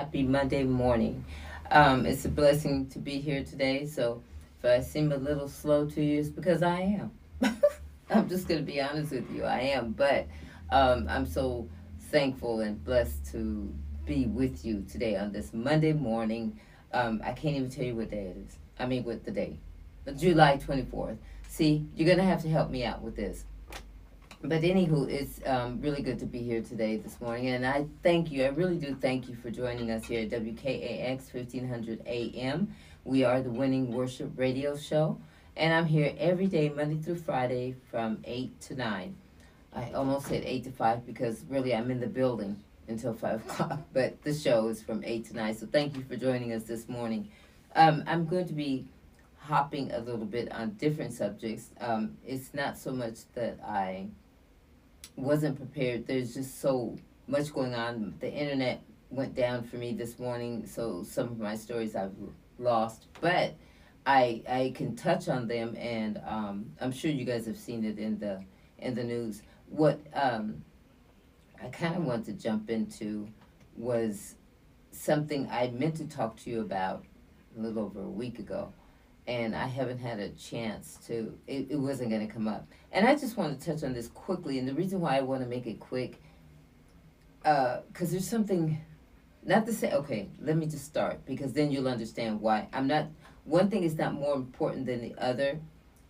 happy Monday morning. It's a blessing to be here today. So if I seem a little slow to you, it's because I am. I'm just going to be honest with you. I am. But I'm so thankful and blessed to be with you today on this Monday morning. I can't even tell you what day it is. I mean, what the day. July 24th. See, you're going to have to help me out with this. But anywho, it's really good to be here today, this morning, and I thank you. I really do thank you for joining us here at WKAX 1500 AM. We are the Winning Worship Radio Show, and I'm here every day, Monday through Friday, from 8 to 9. I almost said 8 to 5 because really I'm in the building until 5 o'clock, but the show is from 8 to 9. So thank you for joining us this morning. I'm going to be hopping a little bit on different subjects. It's not so much that I wasn't prepared. There's just so much going on. The internet went down for me this morning, so some of my stories I've lost, but I can touch on them, and I'm sure you guys have seen it in the news. What I kind of want to jump into was something I meant to talk to you about a little over a week ago, and I haven't had a chance to, it wasn't going to come up. And I just want to touch on this quickly, and the reason why I want to make it quick, because there's something, not to say, okay, let me just start, because then you'll understand why. One thing is not more important than the other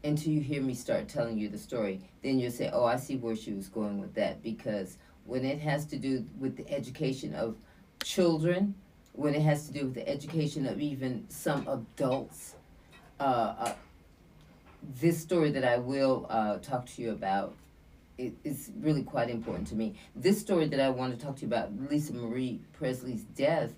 until you hear me start telling you the story. Then you'll say, oh, I see where she was going with that, because when it has to do with the education of children, when it has to do with the education of even some adults, uh, this story that I will talk to you about is really quite important to me. This story that I want to talk to you about, Lisa Marie Presley's death,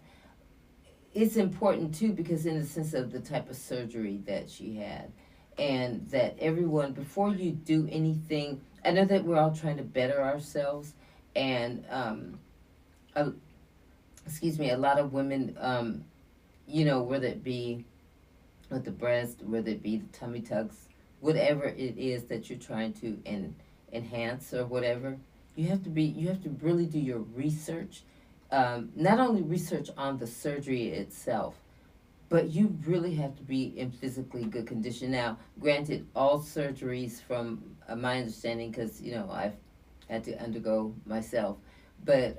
it's important too because in the sense of the type of surgery that she had, and that everyone, before you do anything, I know that we're all trying to better ourselves, and uh, excuse me, a lot of women, whether it be with the breast, whether it be the tummy tucks, whatever it is that you're trying to enhance or whatever, you have to really do your research. Not only research on the surgery itself, but you really have to be in physically good condition. Now, granted, all surgeries, from my understanding, because I've had to undergo myself, but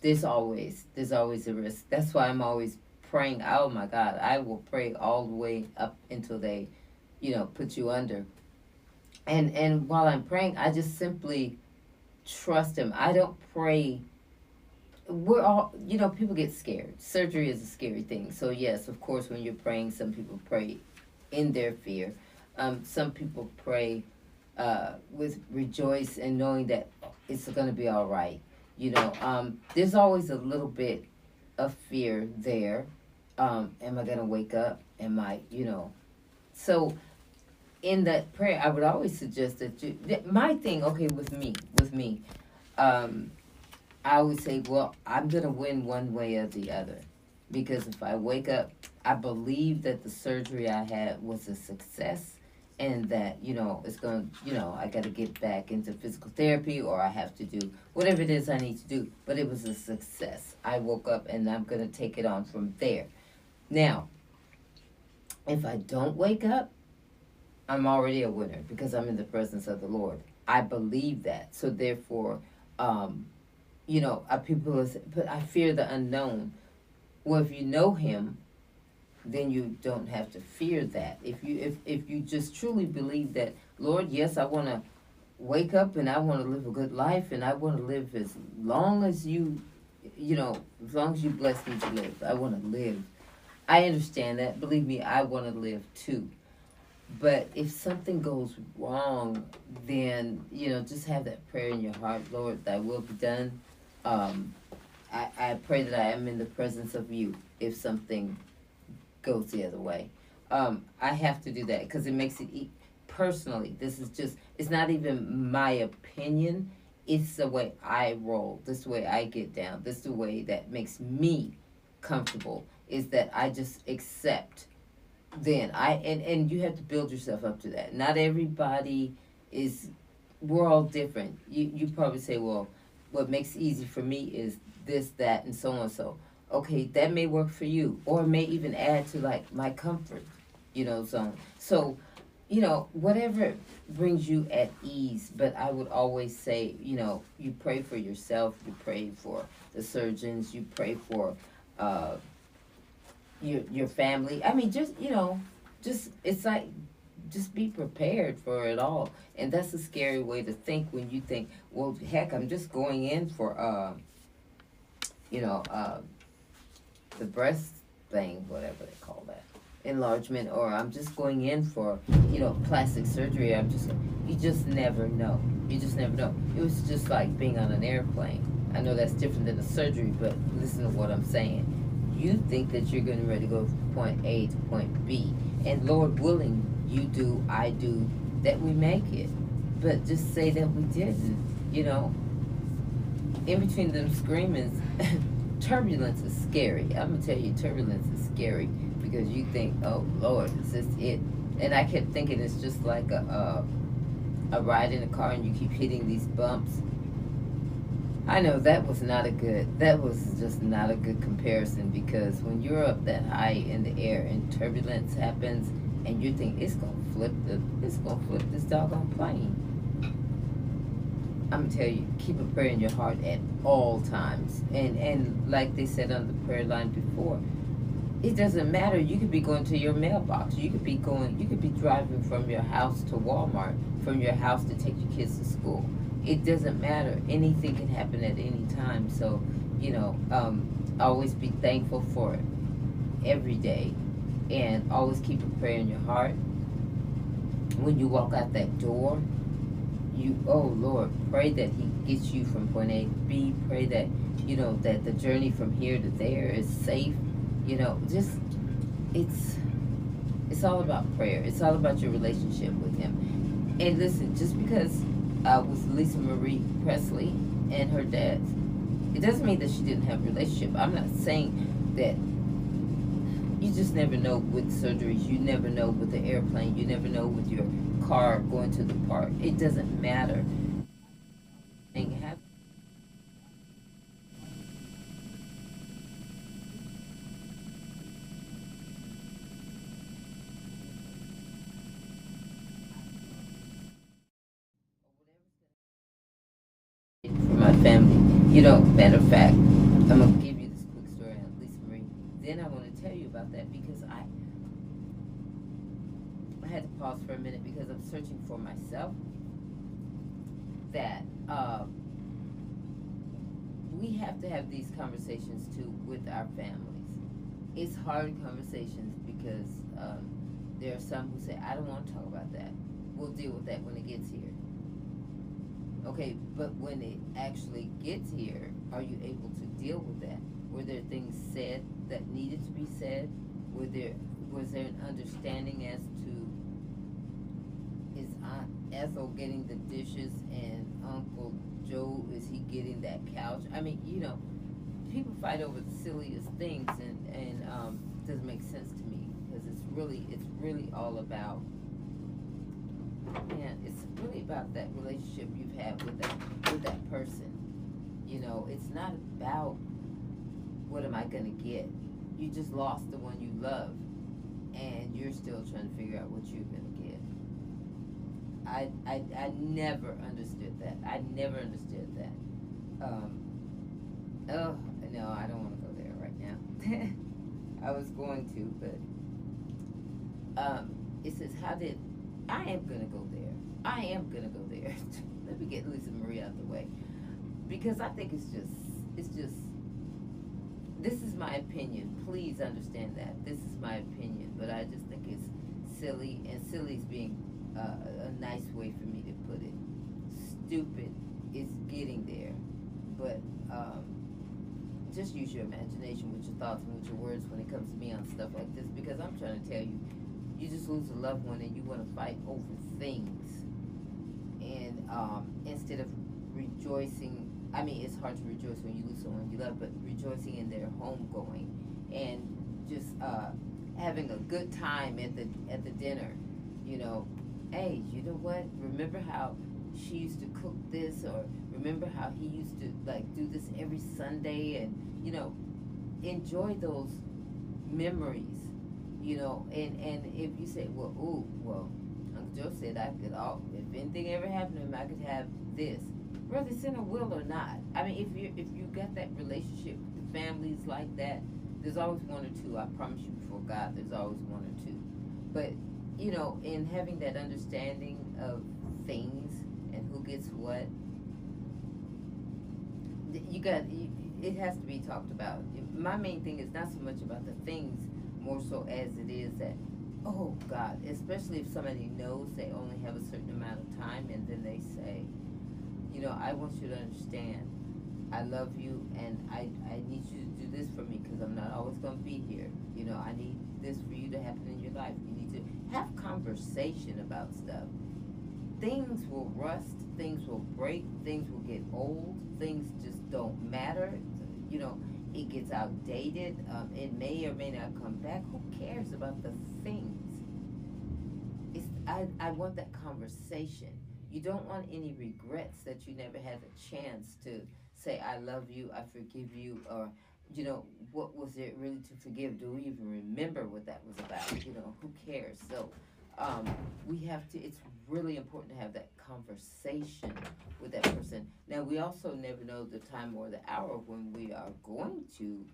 there's always a risk. That's why I'm always praying. Oh my God, I will pray all the way up until they, put you under. And while I'm praying, I just simply trust Him. I don't pray. We're all, people get scared. Surgery is a scary thing. So yes, of course, when you're praying, some people pray in their fear. Some people pray with rejoice and knowing that it's going to be all right. There's always a little bit of fear there. Am I going to wake up? Am I, So in that prayer, I would always suggest my thing, okay, with me, um, I always say, well, I'm going to win one way or the other. Because if I wake up, I believe that the surgery I had was a success, and that, it's going to, I got to get back into physical therapy, or I have to do whatever it is I need to do. But it was a success. I woke up and I'm going to take it on from there. Now, if I don't wake up, I'm already a winner because I'm in the presence of the Lord. I believe that. So therefore, people will say, but I fear the unknown. Well, if you know Him, then you don't have to fear that. If you just truly believe that, Lord, yes, I want to wake up and I want to live a good life, and I want to live as long as as long as you bless me to live. I want to live. I understand that. Believe me, I want to live too. But if something goes wrong, then, just have that prayer in your heart. Lord, thy will be done. I pray that I am in the presence of you if something goes the other way. I have to do that because it makes it personally. This is just, it's not even my opinion. It's the way I roll. This is the way I get down. This is the way that makes me comfortable, is that I just accept. Then and you have to build yourself up to that. Not everybody is, we're all different. You probably say, well, what makes it easy for me is this, that, and so on. So Okay, that may work for you, or may even add to like my comfort, zone. So, whatever brings you at ease. But I would always say, you pray for yourself, you pray for the surgeons, you pray for uh, your family. I mean, just it's like just be prepared for it all. And that's a scary way to think when you think, well, heck, I'm just going in for you know, the breast thing, whatever they call that, enlargement, or I'm just going in for, plastic surgery. You just never know. You just never know. It was just like being on an airplane. I know that's different than a surgery, but listen to what I'm saying. You think that you're getting ready to go from point A to point B, and Lord willing, you do, I do, that we make it. But just say that we didn't, you know, in between them screamings, turbulence is scary. I'm gonna tell you, turbulence is scary because you think, oh Lord, is this it? And I kept thinking it's just like a ride in a car and you keep hitting these bumps. I know that was just not a good comparison because when you're up that high in the air and turbulence happens and you think it's gonna flip this doggone plane. I'm gonna tell you, keep a prayer in your heart at all times. And like they said on the prayer line before, it doesn't matter. You could be going to your mailbox. You could be driving from your house to Walmart, from your house to take your kids to school. It doesn't matter. Anything can happen at any time. So, always be thankful for it every day, and always keep a prayer in your heart. When you walk out that door, oh Lord, pray that He gets you from point A to B. Pray that that the journey from here to there is safe. Just it's all about prayer. It's all about your relationship with Him. And listen, just because I was Lisa Marie Presley and her dad, it doesn't mean that she didn't have a relationship. I'm not saying that. You just never know with surgeries. You never know with the airplane. You never know with your car going to the park. It doesn't matter. Thing happens. For my family. Matter of fact, I'm gonna give you this quick story on Lisa Marie. Then I want to tell you about that because I had to pause for a minute because I'm searching for myself. That we have to have these conversations too with our families. It's hard conversations because there are some who say, I don't want to talk about that. We'll deal with that when it gets here. Okay, but when it actually gets here, are you able to deal with that? Were there things said that needed to be said? Was there an understanding as to is Aunt Ethel getting the dishes and Uncle Joe, is he getting that couch? I mean, people fight over the silliest things, and doesn't make sense to me because it's really all about, man, it's really about that relationship you've had with that person. It's not about what am I gonna get. You just lost the one you love, and you're still trying to figure out what you're gonna get. I never understood that. I never understood that. Oh no, I don't want to go there right now. I was going to, but it says, how did I am gonna go there. I am gonna go there. Let me get Lisa Marie out of the way because I think it's just. This is my opinion. Please understand that this is my opinion, but I just think it's silly, and silly's being a nice way for me to put it. Stupid is getting there, but just use your imagination with your thoughts and with your words when it comes to me on stuff like this because I'm trying to tell you, you just lose a loved one and you want to fight over things, and instead of rejoicing. I mean, it's hard to rejoice when you lose someone you love, but rejoicing in their homegoing and just having a good time at the dinner. Hey, you know what? Remember how she used to cook this, or remember how he used to like do this every Sunday, and enjoy those memories, and if you say, well, ooh, well, Uncle Joe said I could all, if anything ever happened to him, I could have this, whether it's in a will or not. I mean, if you got that relationship with families like that, there's always one or two. I promise you, before God, there's always one or two. But in having that understanding of things and who gets what, it has to be talked about. My main thing is not so much about the things, more so as it is that, oh God, especially if somebody knows they only have a certain amount of time, and then they say, I want you to understand, I love you, and I need you to do this for me, because I'm not always going to be here. I need this for you to happen in your life. You need to have conversation about stuff. Things will rust, things will break, things will get old, things just don't matter. It gets outdated. It may or may not come back. Who cares about the things? I want that conversation. You don't want any regrets that you never had a chance to say, I love you, I forgive you, or, what was it really to forgive? Do we even remember what that was about? Who cares? So, we have to, it's really important to have that conversation with that person. Now, we also never know the time or the hour when we are going to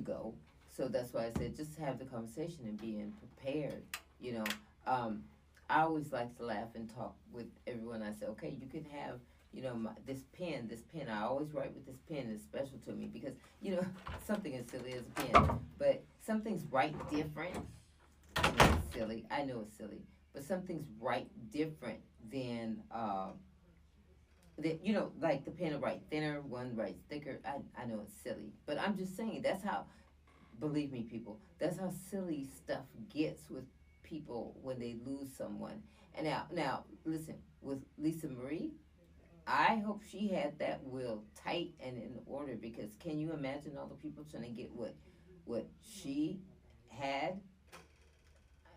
go. So that's why I said just have the conversation and being prepared. You know, um, I always like to laugh and talk with everyone. I say, okay, you can have, this pen. This pen, I always write with this pen. It's special to me because, something as silly as a pen, but something's right different. I know it's silly. I know it's silly, but something's right different than like the pen will write thinner, one writes thicker. I know it's silly, but I'm just saying that's how. Believe me, people, that's how silly stuff gets with people when they lose someone. And now, listen, with Lisa Marie, I hope she had that will tight and in order because can you imagine all the people trying to get what she had?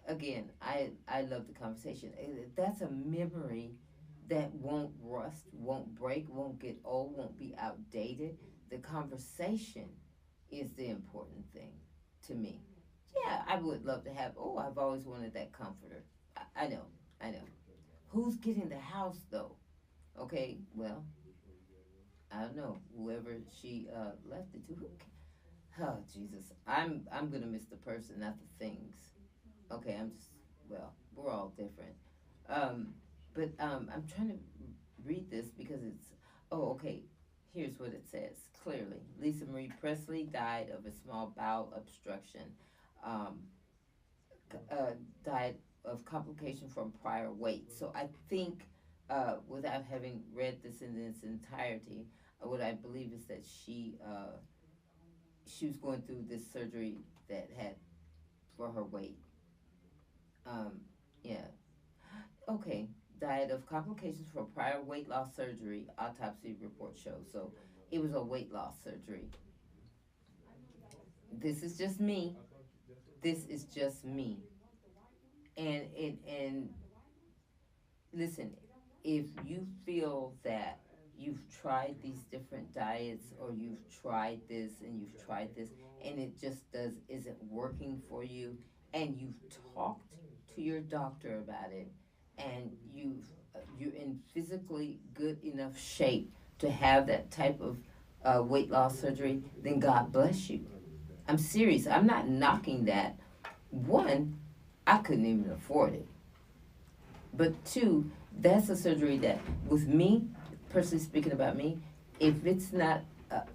Again, I love the conversation. That's a memory that won't rust, won't break, won't get old, won't be outdated. The conversation is the important thing to me. Yeah, I would love to have. Oh, I've always wanted that comforter. I know, I know. Who's getting the house though? Okay, well, I don't know. Whoever she left it to. Oh Jesus, I'm gonna miss the person, not the things. Okay, I'm just, well, we're all different. Um, but I'm trying to read this because it's, oh, okay, here's what it says clearly. Lisa Marie Presley died of a small bowel obstruction, um, died of complication from prior weight. So I think, without having read this in its entirety, what I believe is that she was going through this surgery that had for her weight. Um, yeah. Okay. Died of complications from prior weight loss surgery, autopsy report shows. So it was a weight loss surgery. This is just me. This is just me. And listen, if you feel that you've tried these different diets or you've tried this and you've tried this and it just does isn't working for you and you've talked to your doctor about it and you're in physically good enough shape to have that type of weight loss surgery, then God bless you. I'm serious. I'm not knocking that. One, I couldn't even afford it. But two, that's a surgery that, with me, personally speaking about me, if it's not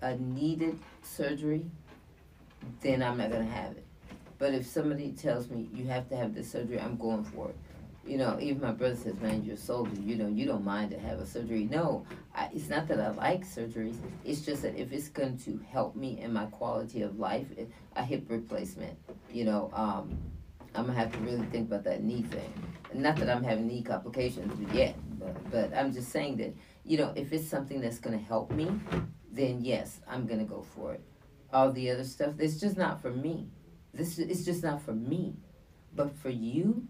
a needed surgery, then I'm not gonna have it. But if somebody tells me you have to have this surgery, I'm going for it. Even my brother says, "Man, you're a soldier. You don't mind to have a surgery." No, it's not that I like surgeries. It's just that if it's going to help me in my quality of life, a hip replacement. I'm gonna have to really think about that knee thing. Not that I'm having knee complications yet, but I'm just saying that if it's something that's gonna help me, then yes, I'm gonna go for it. All the other stuff, it's just not for me. This is just not for me. But for you,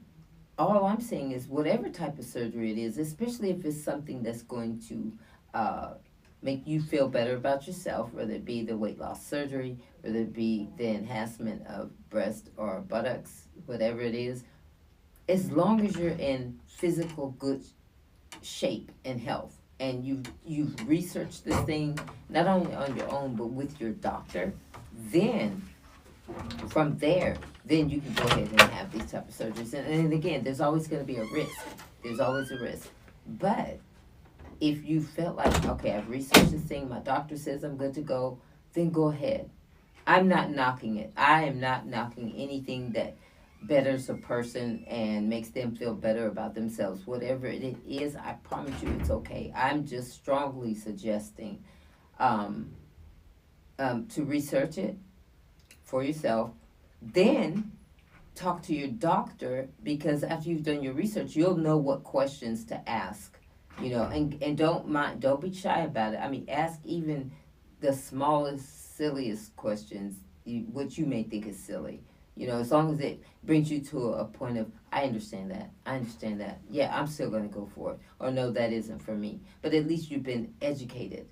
all I'm saying is whatever type of surgery it is, especially if it's something that's going to uh, make you feel better about yourself, whether it be the weight loss surgery, whether it be the enhancement of breast or buttocks, whatever it is, as long as you're in physical good shape and health, and you've researched this thing not only on your own but with your doctor, then from there, then you can go ahead and have these type of surgeries. And again, there's always going to be a risk. There's always a risk. But if you felt like, okay, I've researched this thing, my doctor says I'm good to go, then go ahead. I'm not knocking it. I am not knocking anything that betters a person and makes them feel better about themselves. Whatever it is, I promise you it's okay. I'm just strongly suggesting um, to research it for yourself. Then talk to your doctor, because after you've done your research, you'll know what questions to ask. And don't be shy about it. I mean, ask even the smallest, silliest questions, which you may think is silly. As long as it brings you to a point of, I understand that. I understand that. Yeah, I'm still going to go for it. Or no, that isn't for me. But at least you've been educated.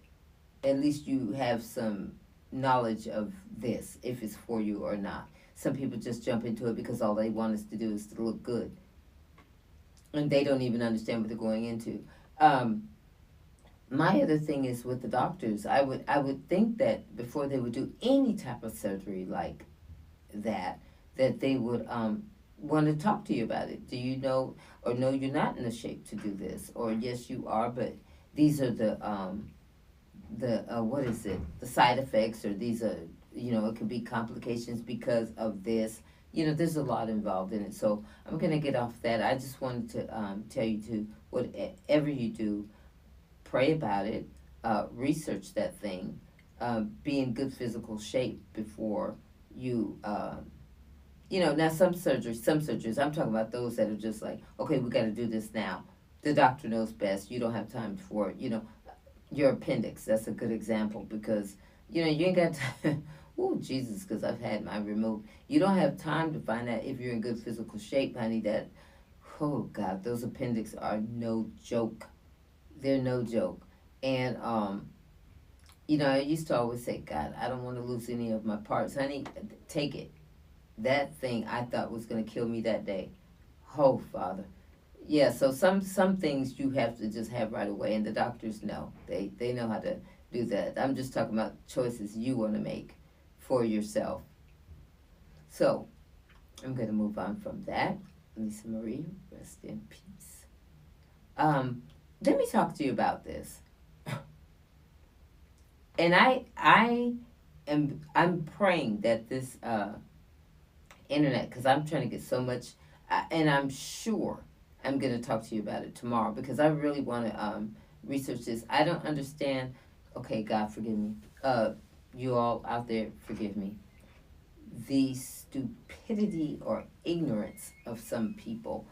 At least you have some knowledge of this, if it's for you or not. Some people just jump into it because all they want us to do is to look good. And they don't even understand what they're going into. My other thing is with the doctors, I would think that before they would do any type of surgery like that they would want to talk to you about it. Do you know, or no, you're not in the shape to do this, or yes, you are, but these are the what is it? The side effects, or these are, it could be complications because of this. There's a lot involved in it. So I'm gonna get off that. I just wanted to tell you to, whatever you do, pray about it, research that thing, be in good physical shape before you. Now some surgeries, I'm talking about those that are just like, okay, we got to do this now. The doctor knows best. You don't have time for it. Your appendix, that's a good example, because, you ain't got time. Oh, Jesus, because I've had mine removed. You don't have time to find out if you're in good physical shape, honey. Oh, God, those appendix are no joke. They're no joke. And, I used to always say, God, I don't want to lose any of my parts. Honey, take it. That thing I thought was going to kill me that day. Oh, Father. Yeah, so some things you have to just have right away, and the doctors know. They know how to do that. I'm just talking about choices you want to make for yourself. So, I'm going to move on from that. Lisa Marie, rest in peace. Let me talk to you about this. And I'm praying that this internet, because I'm trying to get so much, and I'm sure I'm going to talk to you about it tomorrow, because I really want to research this. I don't understand. Okay, God, forgive me. You all out there, forgive me. The stupidity or ignorance of some people.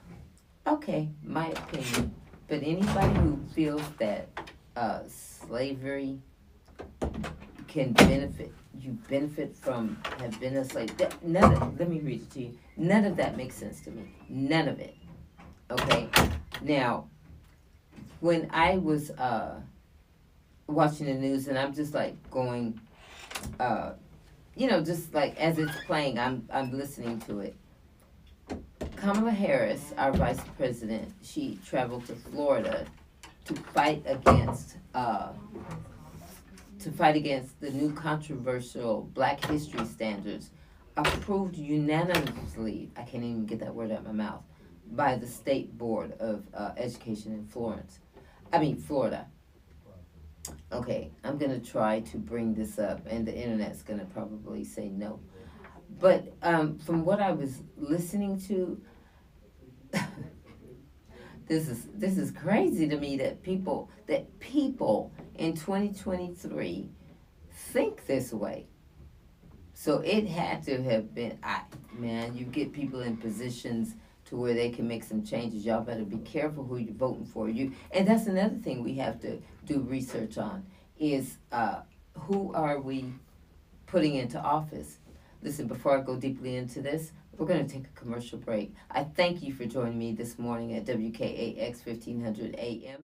Okay, my opinion. But anybody who feels that slavery can benefit, you benefit from have been a slave. Let me read it to you. None of that makes sense to me. None of it. Okay? Now, when I was watching the news, and I'm just like going, just like as it's playing, I'm listening to it. Kamala Harris, our vice president, she traveled to Florida to fight against the new controversial Black History standards approved unanimously, I can't even get that word out of my mouth, by the State Board of Education in Florida. Okay, I'm going to try to bring this up, and the internet's going to probably say no. But from what I was listening to, this is crazy to me that people in 2023 think this way. So it had to have been, you get people in positions to where they can make some changes. Y'all better be careful who you're voting for. And that's another thing we have to do research on is who are we putting into office. Listen, before I go deeply into this, we're going to take a commercial break. I thank you for joining me this morning at WKAX 1500 AM.